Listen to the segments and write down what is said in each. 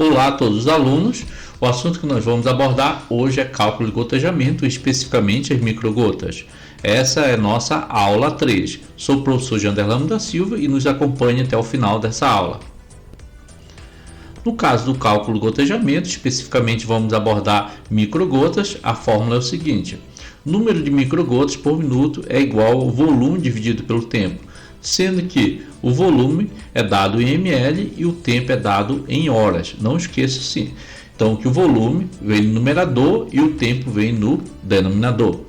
Olá a todos os alunos, o assunto que nós vamos abordar hoje é cálculo de gotejamento, especificamente as microgotas. Essa é nossa aula 3. Sou o professor Janderlano da Silva e nos acompanhe até o final dessa aula. No caso do cálculo de gotejamento, especificamente vamos abordar microgotas. A fórmula é o seguinte: número de microgotas por minuto é igual ao volume dividido pelo tempo, sendo que o volume é dado em ml e o tempo é dado em horas. Não esqueça sim. Então que o volume vem no numerador e o tempo vem no denominador.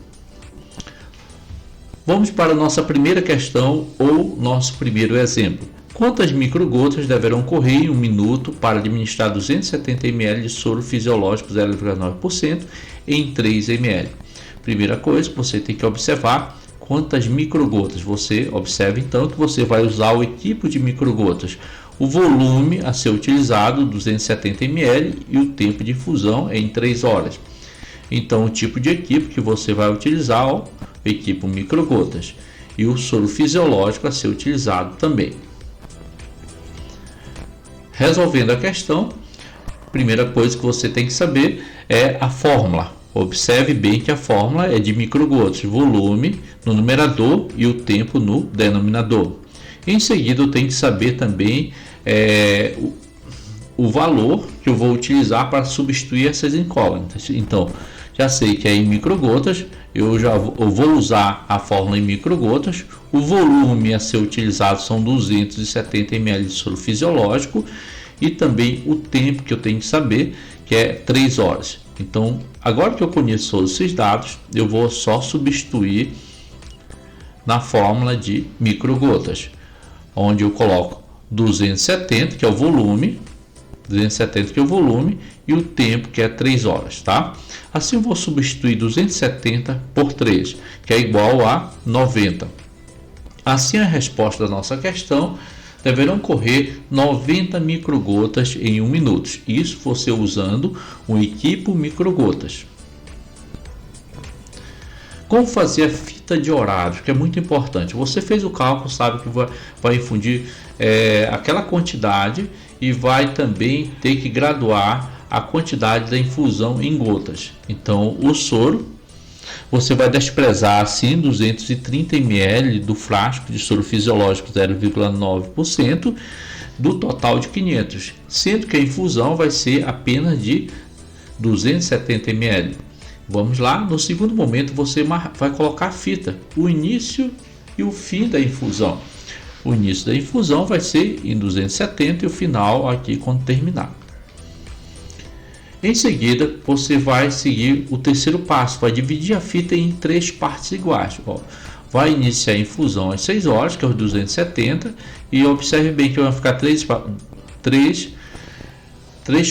Vamos para a nossa primeira questão ou nosso primeiro exemplo. Quantas microgotas deverão correr em um minuto para administrar 270 ml de soro fisiológico 0,9% em 3 ml? Primeira coisa, você tem que observar quantas microgotas. Você observa então que você vai usar o equipo de microgotas. O volume a ser utilizado 270 ml e o tempo de infusão é em 3 horas. Então o tipo de equipo que você vai utilizar é o equipo microgotas e o soro fisiológico a ser utilizado também. Resolvendo a questão, a primeira coisa que você tem que saber é a fórmula. Observe bem que a fórmula é de microgotas, volume no numerador e o tempo no denominador. Em seguida, eu tenho que saber também o valor que eu vou utilizar para substituir essas incógnitas. Então, já sei que é em microgotas, eu vou usar a fórmula em microgotas. O volume a ser utilizado são 270 ml de soro fisiológico e também o tempo que eu tenho que saber, que é 3 horas. Então, agora que eu conheço todos esses dados, eu vou só substituir na fórmula de microgotas, onde eu coloco 270, que é o volume, 270 que é o volume, e o tempo, que é 3 horas, tá? Assim eu vou substituir 270 por 3, que é igual a 90. Assim a resposta da nossa questão deverão correr 90 microgotas em 1 minuto. Isso você usando o equipo microgotas. Como fazer a fita de horário, que é muito importante. Você fez o cálculo, sabe que vai infundir aquela quantidade e vai também ter que graduar a quantidade da infusão em gotas. Então o soro, você vai desprezar assim 230 ml do frasco de soro fisiológico 0,9% do total de 500, sendo que a infusão vai ser apenas de 270 ml. Vamos lá, no segundo momento você vai colocar a fita, o início e o fim da infusão. O início da infusão vai ser em 270 e o final aqui quando terminar. Em seguida, você vai seguir o terceiro passo, vai dividir a fita em 3 partes iguais. Vai iniciar a infusão às 6 horas, que é os 270, e observe bem que vai ficar 3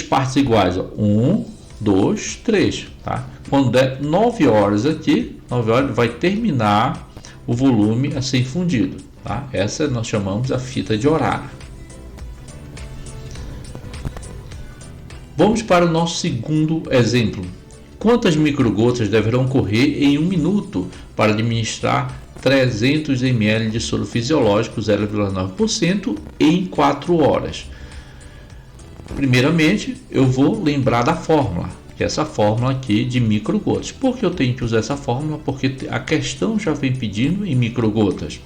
partes iguais. 1, 2, 3. Tá? Quando der 9 horas aqui, 9 horas vai terminar o volume a ser infundido. Tá? Essa nós chamamos a fita de horário. Vamos para o nosso segundo exemplo. Quantas microgotas deverão correr em 1 minuto para administrar 300 ml de soro fisiológico 0,9% em 4 horas? Primeiramente, eu vou lembrar da fórmula, que é essa fórmula aqui de microgotas. Por que eu tenho que usar essa fórmula? Porque a questão já vem pedindo em microgotas.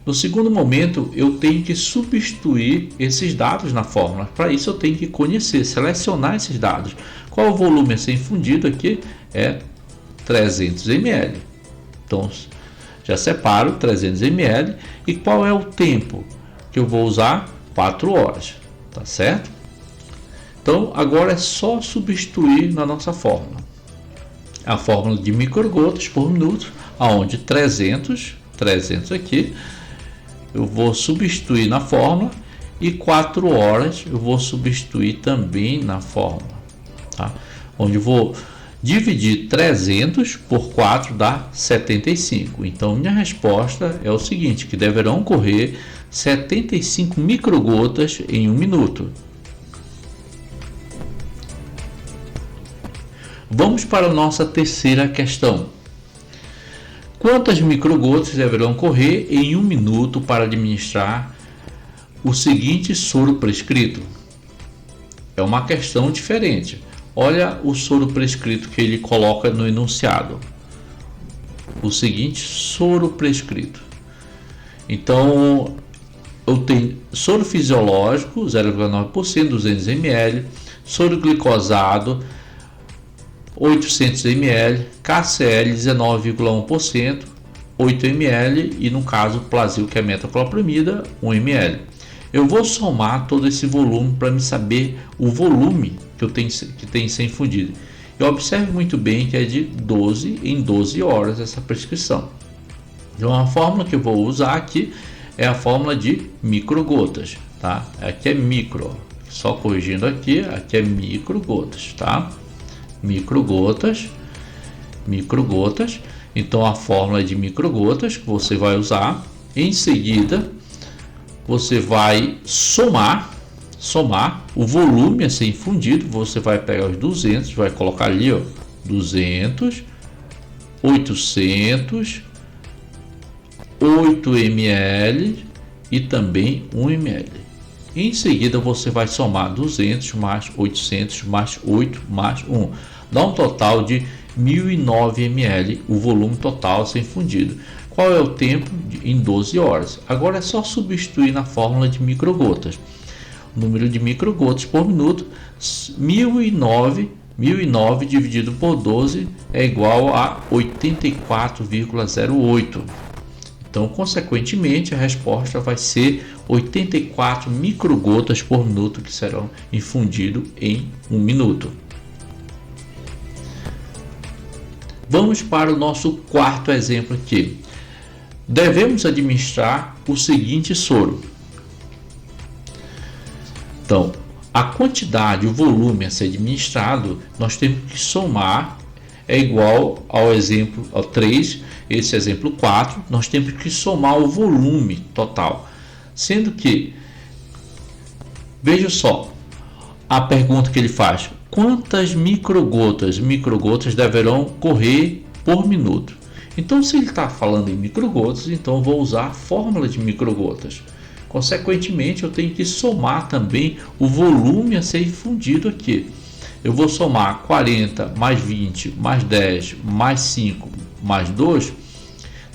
No segundo momento, eu tenho que substituir esses dados na fórmula. Para isso, eu tenho que conhecer, selecionar esses dados. Qual o volume a ser infundido aqui? É 300 ml. Então, já separo 300 ml. E qual é o tempo que eu vou usar? 4 horas. Tá certo? Então, agora é só substituir na nossa fórmula. A fórmula de microgotas por minuto, aonde 300 aqui, eu vou substituir na fórmula e 4 horas eu vou substituir também na fórmula, tá? Onde eu vou dividir 300 por 4 dá 75. Então minha resposta é o seguinte, que deverão correr 75 microgotas em 1 minuto. Vamos para a nossa terceira questão. Quantas microgotas deverão correr em 1 minuto para administrar o seguinte soro prescrito? é uma questão diferente. Olha o soro prescrito que ele coloca no enunciado. O seguinte, soro prescrito. Então, eu tenho soro fisiológico, 0,9%, 200 ml, soro glicosado, 800 ml, KCl, 19,1%, 8 ml e, no caso, Plasil, que é metoclopramida, 1 ml. Eu vou somar todo esse volume para me saber o volume que tem que ser infundido. E observe muito bem que é de 12 em 12 horas essa prescrição. Então a fórmula que eu vou usar aqui é a fórmula de microgotas, tá? Aqui é micro, só corrigindo aqui é microgotas, tá? Microgotas. Então a fórmula é de microgotas que você vai usar. Em seguida, você vai somar o volume a ser infundido. Você vai pegar os 200, vai colocar ali, ó, 200, 800, 8 ml e também 1 ml. Em seguida, você vai somar 200 mais 800 mais 8 mais 1. Dá um total de 1009 ml, o volume total a ser infundido. Qual é o tempo? Em 12 horas. Agora é só substituir na fórmula de microgotas. O número de microgotas por minuto, 1009 dividido por 12 é igual a 84,08. Então, consequentemente, a resposta vai ser 84 microgotas por minuto que serão infundidos em 1 minuto. Vamos para o nosso quarto exemplo aqui. Devemos administrar o seguinte soro. Então, a quantidade, o volume a ser administrado, nós temos que somar, é igual ao exemplo ao 3, esse exemplo 4, nós temos que somar o volume total. Sendo que, veja só, a pergunta que ele faz, quantas microgotas deverão correr por minuto? Então, se ele está falando em microgotas, então eu vou usar a fórmula de microgotas. Consequentemente, eu tenho que somar também o volume a ser infundido aqui. Eu vou somar 40 mais 20 mais 10 mais 5 mais 2.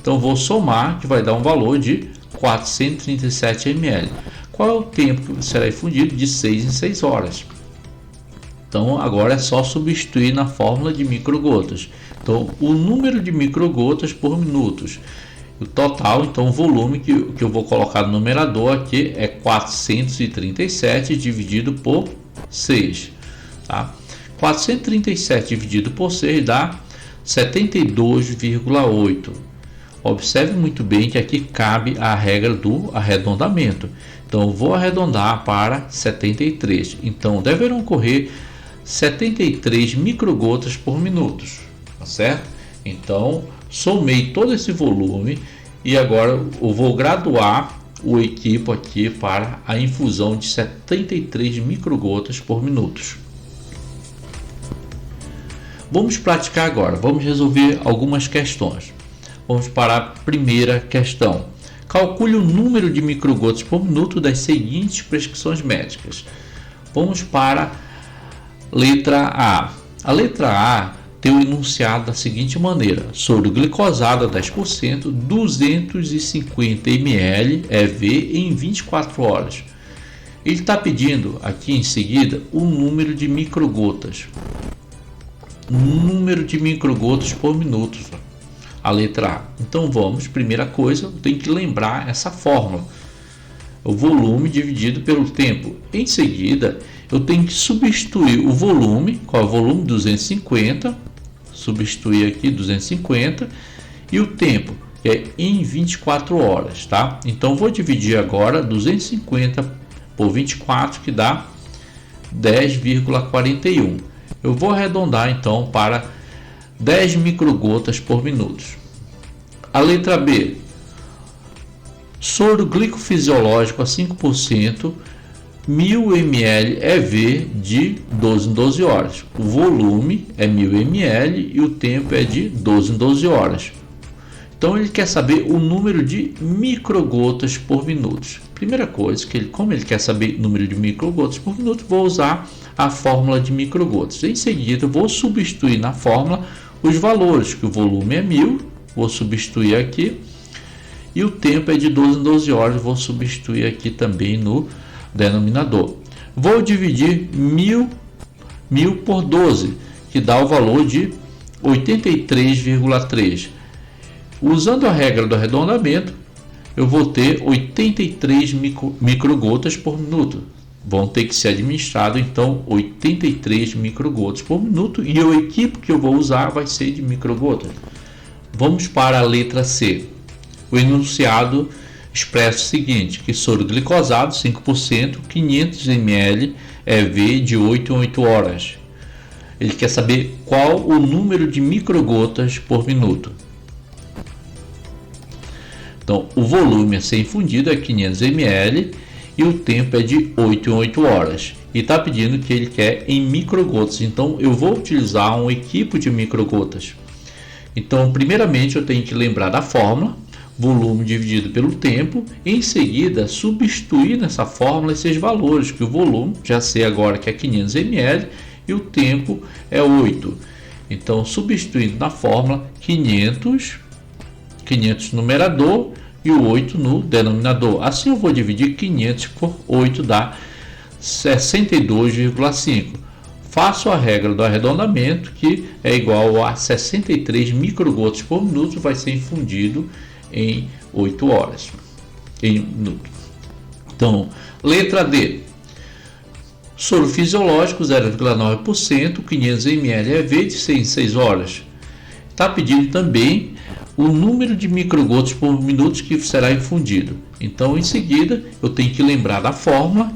Então, vou somar, que vai dar um valor de 437 ml. Qual é o tempo que será infundido? De 6 em 6 horas. Então, agora é só substituir na fórmula de microgotas. Então, o número de microgotas por minutos. O total, então, o volume que eu vou colocar no numerador aqui é 437 dividido por 6. Tá? 437 dividido por 6 dá 72,8. Observe muito bem que aqui cabe a regra do arredondamento. Então, eu vou arredondar para 73. Então, deverão correr 73 microgotas por minuto, tá certo? Então, somei todo esse volume e agora eu vou graduar o equipo aqui para a infusão de 73 microgotas por minuto. Vamos praticar agora, vamos resolver algumas questões. Vamos para a primeira questão. Calcule o número de microgotas por minuto das seguintes prescrições médicas. Vamos para letra A. A letra A tem o enunciado da seguinte maneira: soro glicosado a 10%, 250 ml EV em 24 horas. Ele está pedindo aqui em seguida o número de microgotas. Número de microgotas por minuto. A letra A. Então vamos, primeira coisa, eu tenho que lembrar essa fórmula. O volume dividido pelo tempo. Em seguida, eu tenho que substituir o volume, qual é o volume? 250. Substituir aqui 250 e o tempo, que é em 24 horas, tá? Então vou dividir agora 250 por 24, que dá 10,41. Eu vou arredondar então para 10 microgotas por minuto. A letra B. Soro glicofisiológico a 5%, 1000 ml EV de 12 em 12 horas. O volume é 1000 ml e o tempo é de 12 em 12 horas. Então ele quer saber o número de microgotas por minuto. Primeira coisa, como ele quer saber o número de microgotas por minuto, vou usar a fórmula de microgotas. Em seguida, eu vou substituir na fórmula os valores, que o volume é 1000, vou substituir aqui, e o tempo é de 12 em 12 horas, vou substituir aqui também no denominador. Vou dividir 1000 por 12, que dá o valor de 83,3. Usando a regra do arredondamento, eu vou ter 83 microgotas por minuto. Vão ter que ser administrado, então, 83 microgotas por minuto, e o equipo que eu vou usar vai ser de microgotas. Vamos para a letra C. O enunciado expressa o seguinte, que soro glicosado 5%, 500 ml, EV de 8 em 8 horas. Ele quer saber qual o número de microgotas por minuto. Então, o volume a ser infundido é 500 ml e o tempo é de 8 em 8 horas. E está pedindo que ele quer em microgotas. Então, eu vou utilizar um equipo de microgotas. Então, primeiramente, eu tenho que lembrar da fórmula, volume dividido pelo tempo. Em seguida, substituir nessa fórmula esses valores, que o volume, já sei agora que é 500 ml e o tempo é 8. Então, substituindo na fórmula 500 no numerador e o 8 no denominador. Assim eu vou dividir 500 por 8, dá 62,5. Faço a regra do arredondamento, que é igual a 63 microgotas por minuto, vai ser infundido em 8 horas. Em minuto. Então, letra D. Soro fisiológico 0,9%, 500 ml EV de 6 em 6 horas. Está pedindo também o número de microgotas por minuto que será infundido. Então, em seguida, eu tenho que lembrar da fórmula,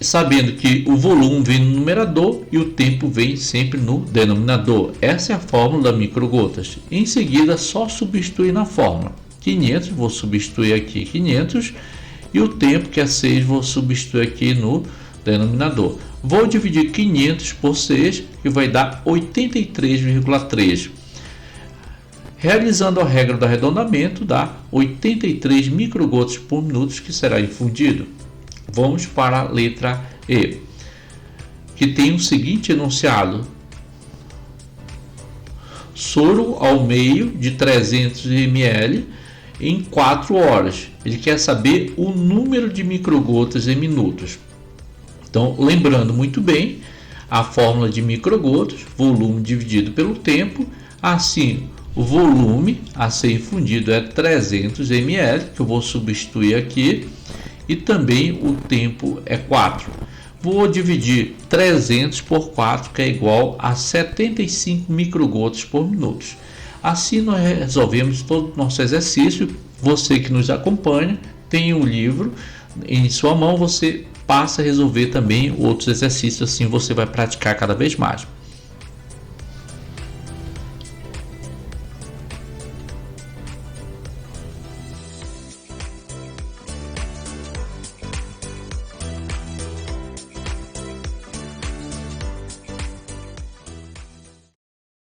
sabendo que o volume vem no numerador e o tempo vem sempre no denominador. Essa é a fórmula da microgotas. Em seguida, só substituir na fórmula. 500, vou substituir aqui 500, e o tempo, que é 6, vou substituir aqui no denominador. Vou dividir 500 por 6, que vai dar 83,3. Realizando a regra do arredondamento, dá 83 microgotas por minuto que será infundido. Vamos para a letra E, que tem o seguinte enunciado: soro ao meio de 300 ml em 4 horas. Ele quer saber o número de microgotas em minutos. Então, lembrando muito bem a fórmula de microgotas, volume dividido pelo tempo. Assim, o volume a ser infundido é 300 ml, que eu vou substituir aqui, e também o tempo é 4. Vou dividir 300 por 4, que é igual a 75 microgotas por minuto. Assim nós resolvemos todo o nosso exercício. Você que nos acompanha tem um livro em sua mão, você passa a resolver também outros exercícios, assim você vai praticar cada vez mais.